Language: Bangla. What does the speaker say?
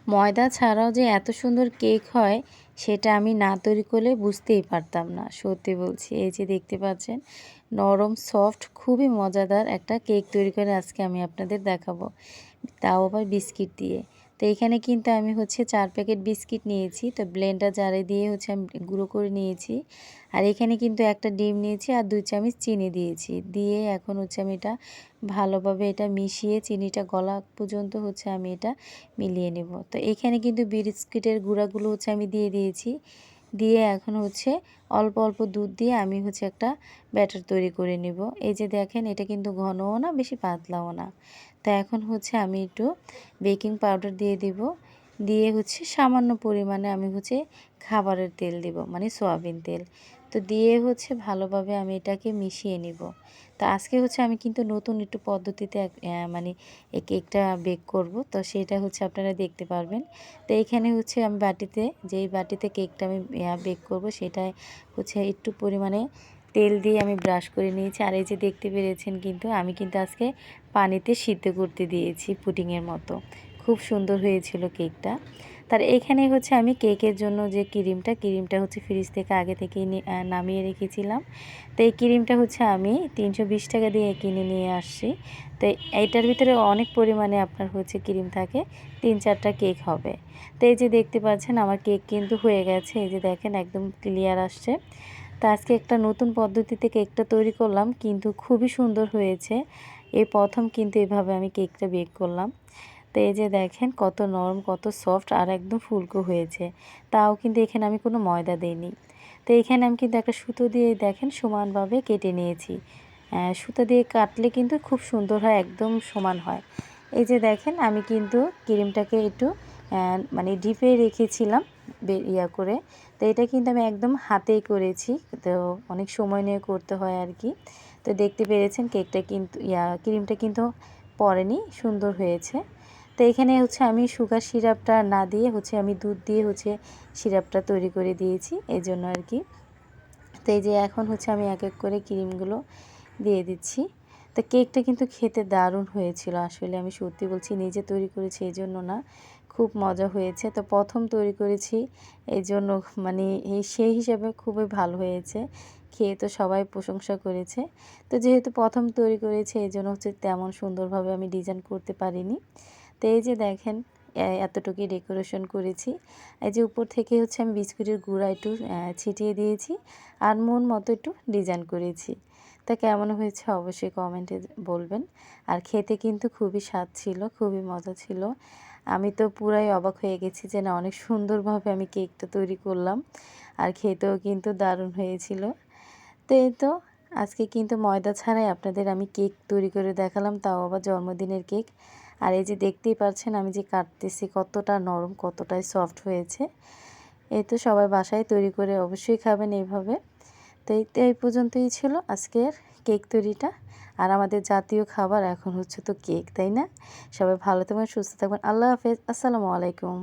ময়দা ছাড়াও যে এত সুন্দর কেক হয় সেটা আমি না তৈরি করলে বুঝতেই পারতাম না। সত্যি বলছি। এই যে দেখতে পাচ্ছেন নরম সফট খুবই মজাদার একটা কেক তৈরি করে আজকে আমি আপনাদের দেখাবো। তাও আবার বিস্কিট দিয়ে। তো এখানে কিন্তু আমি ৪ প্যাকেট বিস্কিট নিয়েছি। তো ব্লেন্ডার জারে দিয়ে আমি গুঁড়ো করে নিয়েছি। আর এখানে কিন্তু একটা ডিম নিয়েছি আর ২ চামচ চিনি দিয়েছি। দিয়ে এখন আমি এটা ভালোভাবে এটা মিশিয়ে চিনিটা গলা পর্যন্ত আমি এটা মিলিয়ে নেব। তো এখানে কিন্তু বিস্কিটের গুঁড়াগুলো আমি দিয়ে দিয়েছি। দিয়ে এখন অল্প অল্প দুধ দিয়ে আমি একটা ব্যাটার তৈরি করে নেব। এই যে দেখেন এটা কিন্তু ঘনও না বেশি পাতলাও না। তো এখন আমি একটু বেকিং পাউডার দিয়ে দিব। দিয়ে সামান্য পরিমাণে আমি খাবারের তেল দিব, মানে সয়াবিন তেল। তো দিয়ে ভালোভাবে আমি এটাকে মিশিয়ে নিব। তো আজকে আমি কিন্তু নতুন একটু পদ্ধতিতে মানে এই কেকটা বেক করব। তো সেটা আপনারা দেখতে পারবেন। তো এইখানে আমি বাটিতে, যেই বাটিতে কেকটা আমি বেক করব সেটায় একটু পরিমাণে তেল দিয়ে আমি ব্রাশ করে নিয়েছি। আর এই যে দেখতে পেরেছেন কিন্তু আমি কিন্তু আজকে পানিতে সিদ্ধ করতে দিয়েছি পুডিংয়ের মতো। খুব সুন্দর হয়েছিল কেকটা। তার এখানে আমি কেকের জন্য যে ক্রিমটা ফ্রিজ থেকে আগে থেকেই নামিয়ে রেখেছিলাম। তো এই ক্রিমটা আমি ৩২০ টাকা দিয়ে কিনে নিয়ে আসছি। তো এইটার ভিতরে অনেক পরিমাণে আপনার ক্রিম থাকে, ৩-৪টা কেক হবে। তো এই যে দেখতে পাচ্ছেন আমার কেক কিন্তু হয়ে গেছে। এই যে দেখেন একদম ক্লিয়ার আসছে। তো আজকে একটা নতুন পদ্ধতিতে কেকটা তৈরি করলাম, কিন্তু খুবই সুন্দর হয়েছে। এই প্রথম কিন্তু এভাবে আমি কেকটা বেক করলাম। তো এই যে দেখেন কত নরম, কত সফট আর একদম ফুলকো হয়েছে। তাও কিন্তু এখানে আমি কোনো ময়দা দেইনি। তো এখানে আমি কিন্তু একটা সুতো দিয়ে দেখেন সমানভাবে কেটে নিয়েছি। সুতো দিয়ে কাটলে কিন্তু খুব সুন্দর হয়, একদম সমান হয়। এই যে দেখেন আমি কিন্তু ক্রিমটাকে একটু মানে ডিপে রেখেছিলাম করে। তো এটা কিন্তু আমি একদম হাতেই করেছি। তো অনেক সময় নিয়ে করতে হয় আর কি। তো দেখতে পেরেছেন কেকটা কিন্তু ক্রিমটা কিন্তু পড়েনি, সুন্দর হয়েছে। তো এখানে আমি সুগার সিরাপটা না দিয়ে আমি দুধ দিয়ে সিরাপটা তৈরি করে দিয়েছি, এজন্য আর কি। তো এই যে এখন আমি এক এক করে ক্রিমগুলো দিয়ে দিচ্ছি। তো কেকটা কিন্তু খেতে দারুণ হয়েছিল, আসলে আমি সত্যি বলছি, নিজে তৈরি করেছি এই জন্য না, খুব মজা হয়েছে। তো প্রথম তৈরি করেছি এই জন্য মানে সেই হিসাবে খুবই ভালো হয়েছে। খেয়ে তো সবাই প্রশংসা করেছে। তো যেহেতু প্রথম তৈরি করেছি এই জন্য তেমন সুন্দরভাবে আমি ডিজাইন করতে পারিনি। তো এই যে দেখেন এতটুকুই ডেকোরেশন করেছি। এই যে উপর থেকে আমি বিস্কুটের গুঁড়া একটু ছিটিয়ে দিয়েছি আর মন মতো একটু ডিজাইন করেছি। তা কেমন হয়েছে অবশ্যই কমেন্টে বলবেন। আর খেতে কিন্তু খুবই স্বাদ ছিল, খুবই মজা ছিল। আমি তো পুরাই অবাক হয়ে গেছি যে না, অনেক সুন্দরভাবে আমি কেকটা তৈরি করলাম। আর খেতেও কিন্তু দারুণ হয়েছিল। তো এই তো আজকে কিন্তু ময়দা ছাড়াই আপনাদের আমি কেক তৈরি করে দেখালাম, তাও আবার জন্মদিনের কেক। আর এই যে দেখতেই পাচ্ছেন আমি যে কাটতেছি কতটা নরম, কতটাই সফট হয়েছে। এই তো সবাই বাসায় তৈরি করে অবশ্যই খাবেন এইভাবে। তো এই পর্যন্তই ছিল আজকের কেক তৈরিটা। আর আমাদের জাতীয় খাবার এখন তো কেক, তাই না? সবাই ভালো থাকবেন, সুস্থ থাকবেন। আল্লাহ হাফেজ। আসসালামু আলাইকুম।